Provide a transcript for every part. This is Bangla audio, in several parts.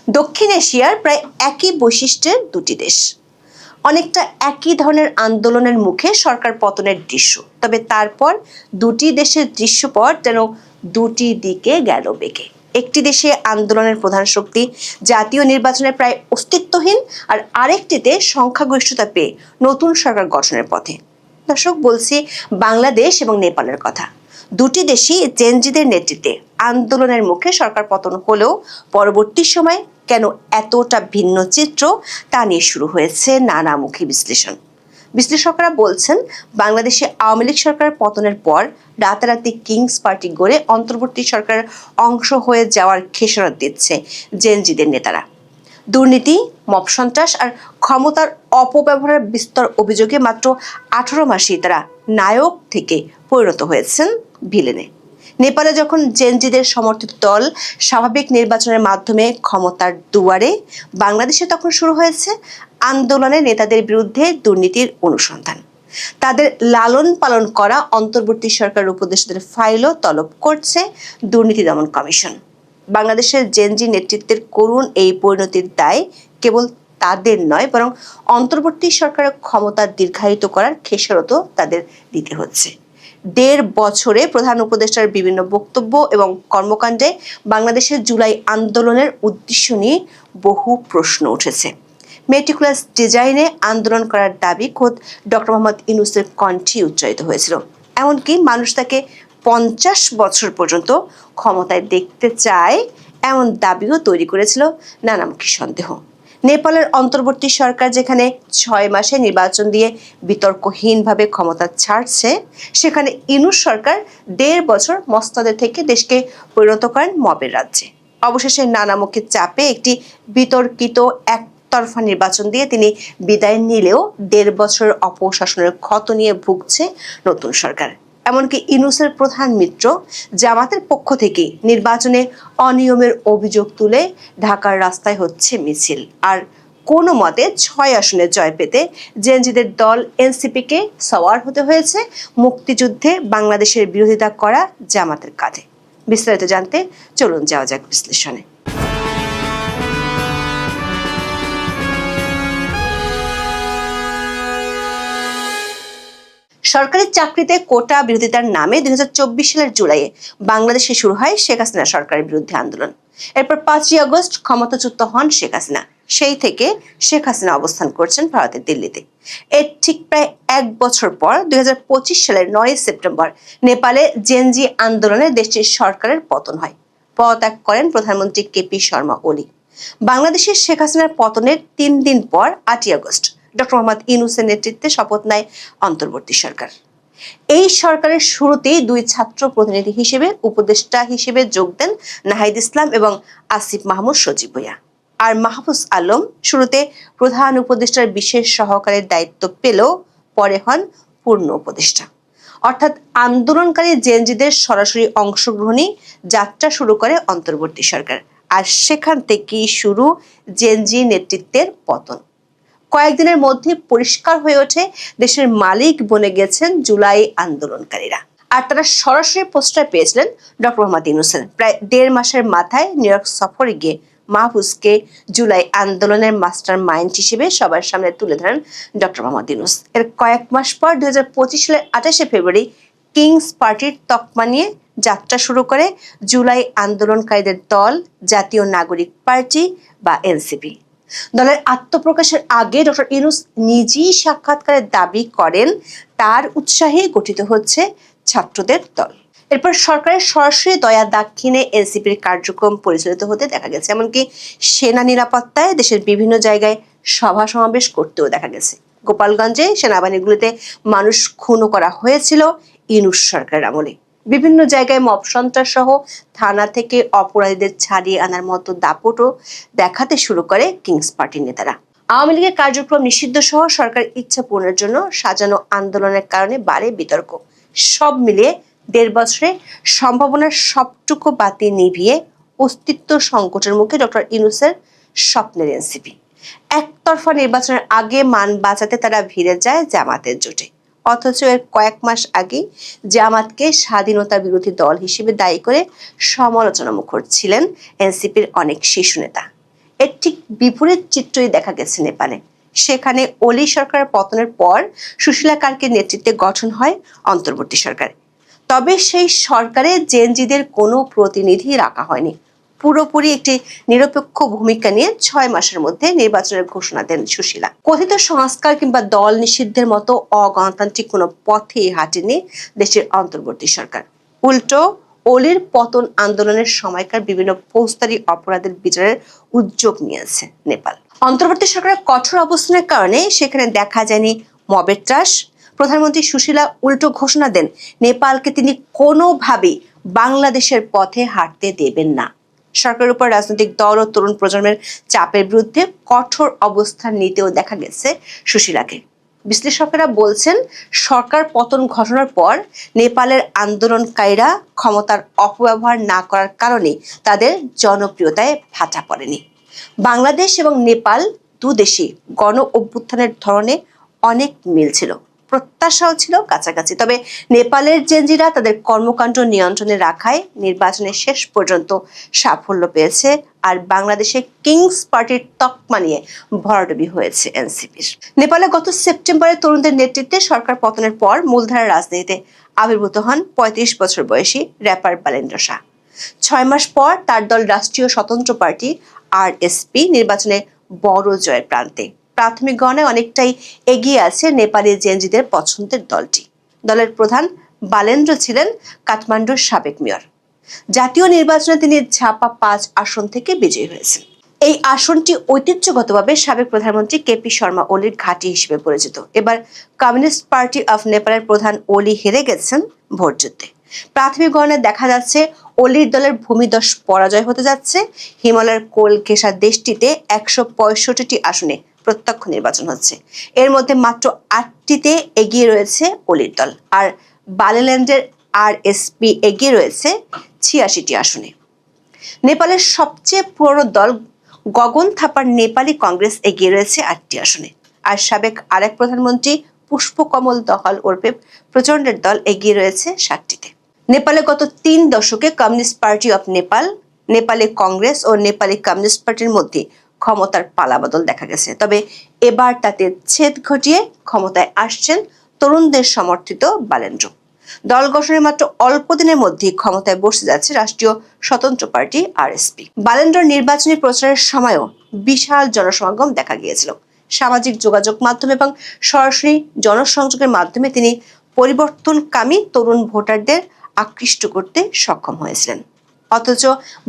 দক্ষিণ এশিয়ার প্রায় একই বৈশিষ্ট্যের দুটি দেশ, অনেকটা একই ধরনের আন্দোলনের মুখে সরকার পতনের দৃশ্য। তবে তারপর দুটি দেশের দৃশ্যপট যেন দুটি দিকে গেল বেঁকে। একটি দেশে আন্দোলনের প্রধান শক্তি জাতীয় নির্বাচনে প্রায় অস্তিত্বহীন, আর আরেকটিতে সংখ্যাগরিষ্ঠতা পেয়ে নতুন সরকার গঠনের পথে। দর্শক, বলছি বাংলাদেশ এবং নেপালের কথা। দুটি দেশই জেনজিদের নেতৃত্বে আন্দোলনের মুখে সরকার পতন হলেও পরবর্তী সময় কেন এতটা ভিন্ন চিত্র তা নিয়ে শুরু হয়েছে নানামুখী বিশ্লেষণ। বিশ্লেষকরা বলছেন, বাংলাদেশে আওয়ামী লীগ সরকার পতনের পর রাতারাতি কিংস পার্টি গড়ে অন্তর্বর্তী সরকারের অংশ হয়ে যাওয়ার খেসারত দিচ্ছে জেনজিদের নেতারা। দুর্নীতি, মব সন্ত্রাস আর ক্ষমতার অপব্যবহারের বিস্তর অভিযোগে মাত্র 18 মাসেই তারা নায়ক থেকে পরিণত হয়েছেন ভিলেনে। নেপালে যখন জেনজিদের সমর্থিত দল স্বাভাবিক নির্বাচনের মাধ্যমে ক্ষমতার দুয়ারে, বাংলাদেশে তখন শুরু হয়েছে আন্দোলনের নেতাদের বিরুদ্ধে দুর্নীতির অনুসন্ধান। তাদের লালন পালন করা অন্তর্বর্তী সরকার উপদেষ্টাদের ফাইলও তলব করছে দুর্নীতি দমন কমিশন। বাংলাদেশের জেনজি নেতৃত্বের করুণ এই পরিণতির দায় কেবল তাদের নয়, বরং অন্তর্বর্তী সরকারের ক্ষমতা দীর্ঘায়িত করার খেসারতও তাদের দিতে হচ্ছে। 1.5 বছরে প্রধান উপদেষ্টার বিভিন্ন বক্তব্য এবং কর্মকাণ্ডে বাংলাদেশের জুলাই আন্দোলনের উদ্দেশ্য নিয়ে বহু প্রশ্ন উঠেছে। মেটিকুলাস ডিজাইনে আন্দোলন করার দাবি খোদ ডক্টর মোহাম্মদ ইউনূসের কণ্ঠে উচ্চারিত হয়েছিল। এমনকি মানুষ তাকে 50 বছর পর্যন্ত ক্ষমতায় দেখতে চায় এমন দাবিও তৈরি করেছিল নানামুখী সন্দেহ। নেপালের অন্তর্বর্তী সরকার যেখানে 6 মাসে নির্বাচন দিয়ে বিতর্কহীনভাবে ক্ষমতা ছাড়ছে, সেখানে ইউনূস সরকার 1.5 বছর মস্তদের থেকে দেশকে পরিণত করেন মবের রাজ্যে। অবশেষে নানামুখী চাপে একটি বিতর্কিত একতরফা নির্বাচন দিয়ে তিনি বিদায় নিলেও 1.5 বছরের অপশাসনের ক্ষত নিয়ে ভুগছে নতুন সরকার। এমনকি ইউনূসের প্রধান মিত্র জামাতের পক্ষ থেকে নির্বাচনে অনিয়মের অভিযোগ তুলে ঢাকার রাস্তায় হচ্ছে মিছিল। আর কোনো মতে 6 আসনে জয় পেতে জেনজিদের দল এনসিপিকে সওয়ার হতে হয়েছে মুক্তিযুদ্ধে বাংলাদেশের বিরোধিতা করা জামাতের কাঁধে। বিস্তারিত জানতে চলুন যাওয়া যাক বিশ্লেষণে। সরকারি চাকরিতে কোটা বিরোধিতার নামে 2024 সালের জুলাইয়ে বাংলাদেশে শুরু হয় শেখ হাসিনা সরকারের বিরুদ্ধে আন্দোলন। এরপর 5ই আগস্ট ক্ষমতাচ্যুত হন শেখ হাসিনা। সেই থেকে শেখ হাসিনা অবস্থান করছেন ভারতের দিল্লিতে। এর ঠিক প্রায় 1 বছর পর 2025 সালের 9 সেপ্টেম্বর নেপালে জেনজি আন্দোলনে দেশটির সরকারের পতন হয়। পদত্যাগ করেন প্রধানমন্ত্রী কেপি শর্মা ওলি। বাংলাদেশের শেখ হাসিনার পতনের 3 দিন পর 8ই আগস্ট ডক্টর মোহাম্মদ ইউনূসের নেতৃত্বে শপথ নেয় অন্তর্বর্তী সরকার। এই সরকারের শুরুতেই 2 ছাত্র প্রতিনিধি হিসেবে উপদেষ্টা হিসেবে যোগ দেন নাহিদ ইসলাম এবং আসিফ মাহমুদ সজীব ভুঁইয়া। আর মাহফুজ আলম শুরুতে প্রধান উপদেষ্টার বিশেষ সহকারীর দায়িত্ব পেলেও পরে হন পূর্ণ উপদেষ্টা। অর্থাৎ আন্দোলনকারী জেনজিদের সরাসরি অংশগ্রহণী যাত্রা শুরু করে অন্তর্বর্তী সরকার। আর সেখান থেকেই শুরু জেনজি নেতৃত্বের পতন। কয়েকদিনের মধ্যে পরিষ্কার হয়ে ওঠে দেশের মালিক বনে গেছেন জুলাই আন্দোলনকারীরা। আর তারা সরাসরি প্রশ্রয় পেয়েছিলেন ডক্টর মোহাম্মদ ইউনূসের। প্রায় 1.5 মাসের মাথায় নিউ ইয়র্ক সফরে গিয়ে মাহফুজকে জুলাই আন্দোলনের মাস্টার মাইন্ড হিসেবে সবার সামনে তুলে ধরেন ডক্টর মোহাম্মদ ইউনূস। এর কয়েক মাস পর 2025 সালের 28শে ফেব্রুয়ারি কিংস পার্টির তকমা নিয়ে যাত্রা শুরু করে জুলাই আন্দোলনকারীদের দল জাতীয় নাগরিক পার্টি বা এনসিপি। দলের আত্মপ্রকাশের আগে ডক্টর ইউনূস নিজেই সাক্ষাৎকারে দাবি করেন তার উৎসাহে গঠিত হচ্ছে ছাত্রদের দল। এরপর সরকারের সরাসরি দয়া দাক্ষিণে এনসিপির কার্যক্রম পরিচালিত হতে দেখা গেছে। এমনকি সেনা নিরাপত্তায় দেশের বিভিন্ন জায়গায় সভা সমাবেশ করতেও দেখা গেছে। গোপালগঞ্জে সেনাবাহিনীগুলিতে মানুষ খুনও করা হয়েছিল ইউনূস সরকারের আমলে। বিভিন্ন জায়গায় মব সন্ত্রাস সহ থানা থেকে অপরাধীদের ছাড়িয়ে আনার মতো দাপটও দেখাতে শুরু করে কিংস পার্টির নেতারা। আওয়ামী লীগের কার্যক্রম নিষিদ্ধ সহ সরকার ইচ্ছা পূরণের জন্য সাজানো আন্দোলনের কারণে বাড়ে বিতর্ক। সব মিলিয়ে 1.5 বছরে সম্ভাবনার সবটুকু বাতি নিভিয়ে অস্তিত্ব সংকটের মুখে ডক্টর ইউনূসের স্বপ্নের এনসিপি। একতরফা নির্বাচনের আগে মান বাঁচাতে তারা ভিড়ে যায় জামাতের জোটে। অথচ এর কয়েক মাস আগে জামাতকে স্বাধীনতা বিরোধী দল হিসেবে দায়ী করে সমালোচনা মুখর ছিলেন এনসিপির অনেক শীর্ষ নেতা। এর ঠিক বিপরীত চিত্রই দেখা গেছে নেপালে। সেখানে ওলি সরকারের পতনের পর সুশীলা কার্কির নেতৃত্বে গঠন হয় অন্তর্বর্তী সরকার। তবে সেই সরকারে জেনজিদের কোনো প্রতিনিধি রাখা হয়নি। পুরোপুরি একটি নিরপেক্ষ ভূমিকা নিয়ে 6 মাসের মধ্যে নির্বাচনের ঘোষণা দেন সুশীলা। কথিত সংস্কার কিংবা দল নিষিদ্ধের মতো অগণতান্ত্রিক কোনো পথেই হাঁটেনি দেশের অন্তর্বর্তী সরকার। উল্টো ওলির পতন আন্দোলনের সময়কার বিভিন্ন ফৌজদারি অপরাধের বিচারের উদ্যোগ নিয়েছে নেপাল। অন্তর্বর্তী সরকারের কঠোর অবস্থানের কারণে সেখানে দেখা যায়নি মবের ত্রাস। প্রধানমন্ত্রী সুশীলা উল্টো ঘোষণা দেন নেপালকে তিনি কোনোভাবেই বাংলাদেশের পথে হাঁটতে দেবেন না। সরকারের উপর রাজনৈতিক দল ও তরুণ প্রজন্মের চাপের বিরুদ্ধে কঠোর অবস্থান নিতেও দেখা গেছে সুশীলাকে। বিশ্লেষকেরা বলছেন, সরকার পতন ঘটনার পর নেপালের আন্দোলনকারীরা ক্ষমতার অপব্যবহার না করার কারণে তাদের জনপ্রিয়তায় ভাটা পড়েনি। বাংলাদেশ এবং নেপাল দুদেশই গণ অভ্যুত্থানের ধরনে অনেক মিল ছিল, প্রত্যাশাও ছিল কাছাকাছি। তবে নেপালের জেনজিরা তাদের কর্মকাণ্ড নিয়ন্ত্রণে রাখায় নির্বাচনে শেষ পর্যন্ত সাফল্য পেয়েছে, আর বাংলাদেশে কিংস পার্টির তকমা নিয়ে ভরাডুবি হয়েছে এনসিপির। নেপালে গত সেপ্টেম্বরে তরুণদের নেতৃত্বে সরকার পতনের পর মূলধারার রাজনীতিতে আবির্ভূত হন ৩৫ বছর বয়সী র্যাপার বালেন্দ্র শাহ। 6 মাস পর তার দল রাষ্ট্রীয় স্বতন্ত্র পার্টি আরএসপি নির্বাচনে বড় জয়ের প্রান্তে। প্রাথমিক গণনায় অনেকটাই এগিয়ে আছে নেপালি জেনজিদের পছন্দের দলটি। দলের প্রধান বালেন্দ্র ছিলেন কাঠমান্ডুর সাবেক মেয়র। জাতীয় নির্বাচনে তিনি ঝাপা 5 আসন থেকে বিজয়ী হয়েছেন। এই আসনটি ঐতিহ্যগতভাবে সাবেক প্রধানমন্ত্রী কেপি শর্মা ওলির ঘাঁটি হিসেবে পরিচিত। এবার কমিউনিস্ট পার্টি অফ নেপালের প্রধান ওলি হেরে গেছেন ভোটযুদ্ধে। প্রাথমিক গণনায় দেখা যাচ্ছে ওলির দলের ভূমিদশ পরাজয় হতে যাচ্ছে। হিমালয়ের কোল ঘেঁষা দেশটিতে 165টি আসনে প্রত্যক্ষ নির্বাচন হচ্ছে। এর মধ্যে মাত্র 8টিতে এগিয়ে রয়েছে ওলির দল, আর বালেল্যান্ডের আরএসপি এগিয়ে রয়েছে 86টি আসনে। নেপালের সবচেয়ে পুরনো দল গগন থাপার নেপালি কংগ্রেস এগিয়ে রয়েছে 8টি আসনে, আর সাবেক আরেক প্রধানমন্ত্রী পুষ্পকমল দহাল ওরফে প্রচন্ডের দল এগিয়ে রয়েছে 7টিতে। নেপালে গত 3 দশকে communist party of Nepal, Nepali Congress ও নেপালি কমিউনিস্ট পার্টির মধ্যে ক্ষমতার পালাবদল দেখা গেছে। তবে এবার তাতে ছেদ ঘটিয়ে ক্ষমতায় আসছেন তরুণদের সমর্থিত বালেন্দ্র। দল গঠনের মাত্র অল্প দিনের মধ্যেই ক্ষমতায় বসে যাচ্ছে রাষ্ট্রীয় স্বতন্ত্র পার্টি আরএসপি। বালেন্দ্রর নির্বাচনী প্রচারের সময়ও বিশাল জনসমাগম দেখা গিয়েছিল। সামাজিক যোগাযোগ মাধ্যম এবং সরাসরি জনসংযোগের মাধ্যমে তিনি পরিবর্তনকামী তরুণ ভোটারদের আকৃষ্ট করতে সক্ষম হয়েছিলেন। অথচ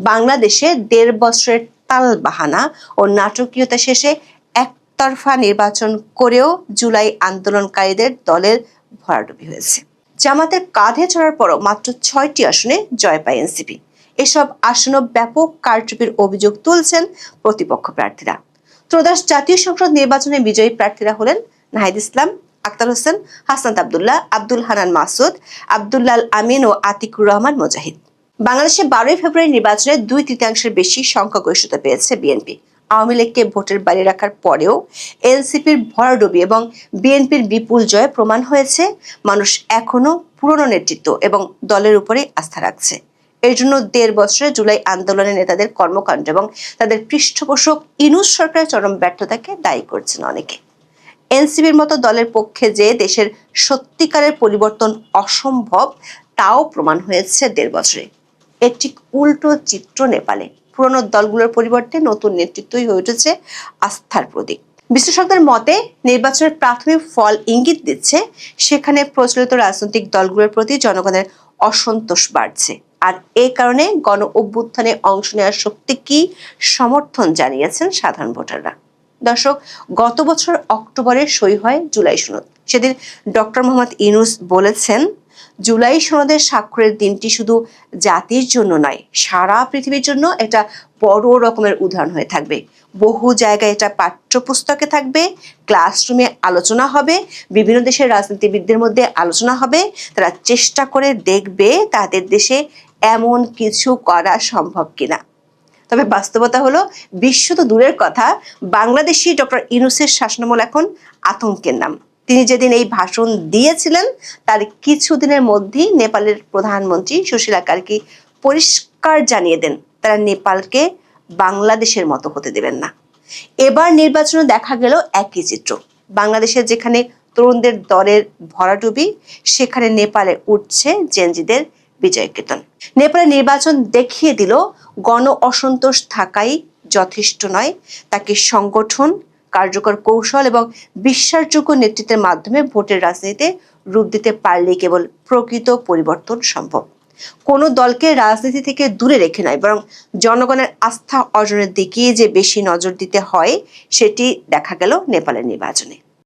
বাংলাদেশে 1.5 বছরের তালবাহানা ও নাটকীয়তা শেষে একতরফা নির্বাচন করেও জুলাই আন্দোলনকারীদের দলের ভরাডুবি হয়েছে। জামাতের কাঁধে চড়ার পরও মাত্র 6টি আসনে জয় পায় এনসিপি। এসব আসনে ব্যাপক কারচুপির অভিযোগ তুলছেন প্রতিপক্ষ প্রার্থীরা। ত্রয়োদশ জাতীয় সংসদ নির্বাচনে বিজয়ী প্রার্থীরা হলেন নাহিদ ইসলাম, আক্তার হোসেন, হাসনাত আব্দুল্লাহ, আব্দুল হানান মাসুদ, আব্দুল্লাল আমিন ও আতিকুর রহমান মুজাহিদ। বাংলাদেশে 12 ফেব্রুয়ারি নির্বাচনে 2/3 বেশি সংখ্যাগরিষ্ঠতা পেয়েছে বিএনপি। আওয়ামী লীগকে ভোটের বাইরে রাখার পরেও এনসিপির ভরাডুবি এবং বিএনপির বিপুল জয় প্রমাণ হয়েছে মানুষ এখনো পুরনো নেতৃত্ব এবং দলের উপরে আস্থা রাখছে। এর জন্য 1.5 বছরে জুলাই আন্দোলনের নেতাদের কর্মকাণ্ড এবং তাদের পৃষ্ঠপোষক ইউনূস সরকারের চরম ব্যর্থতাকে দায়ী করছেন অনেকে। এনসিপির মতো দলের পক্ষে যে দেশের সত্যিকারের পরিবর্তন অসম্ভব তাও প্রমাণ হয়েছে 1.5 বছরে। এর ঠিক উল্টো চিত্র নেপালে। পুরনো দলগুলোর পরিবর্তে নতুন নেতৃত্বই হয়ে উঠেছে আস্থার প্রতীক। বিশ্লেষকদের মতে নির্বাচনের প্রাথমিক ফল ইঙ্গিত দিচ্ছে সেখানে প্রচলিত রাজনৈতিক দলগুলোর প্রতি জনগণের অসন্তোষ বাড়ছে, আর এই কারণে গণ অভ্যুত্থানে অংশ নেওয়ার শক্তি কি সমর্থন জানিয়েছেন সাধারণ ভোটাররা। দর্শক, গত বছর অক্টোবরে সই হয় জুলাই সনদ। সেদিন ডক্টর মোহাম্মদ ইউনূস বলেছেন, জুলাই সনদের স্বাক্ষরের দিনটি শুধু জাতির জন্য নয়, সারা পৃথিবীর জন্য এটা বড় রকমের উদাহরণ হয়ে থাকবে। বহু জায়গায় এটা পাঠ্যপুস্তকে থাকবে, ক্লাসরুমে আলোচনা হবে, বিভিন্ন দেশের রাজনীতিবিদদের মধ্যে আলোচনা হবে। তারা চেষ্টা করে দেখবে তাদের দেশে এমন কিছু করা সম্ভব কিনা। তবে বাস্তবতা হলো, বিশ্ব তো দূরের কথা, বাংলাদেশি ডক্টর ইউনূসের শাসনামল এখন আতঙ্কের নাম। তিনি যেদিন এই ভাষণ দিয়েছিলেন তার কিছুদিনের মধ্যেই নেপালের প্রধানমন্ত্রী সুশীলা কার্কি পরিষ্কার জানিয়ে দেন তারা নেপালকে বাংলাদেশের মতো হতে দেবেন না। এবার নির্বাচনে দেখা গেল একই চিত্র। বাংলাদেশের যেখানে তরুণদের দরের ভরাডুবি, সেখানে নেপালে উঠছে জেনজিদের বিজয় কেতন। নেপালে নির্বাচন দেখিয়ে দিল গণ অসন্তোষ থাকাই যথেষ্ট নয়, তাকে সংগঠন, কার্যকর কৌশল এবং বিশ্বাসযোগ্য নেতৃত্বের মাধ্যমে ভোটের রাজনীতিতে রূপ দিতে পারলেই কেবল প্রকৃত পরিবর্তন সম্ভব। কোনো দলকে রাজনীতি থেকে দূরে রেখে নয়, বরং জনগণের আস্থা অর্জনের দিকে যে বেশি নজর দিতে হয়, সেটি দেখা গেল নেপালের নির্বাচনে।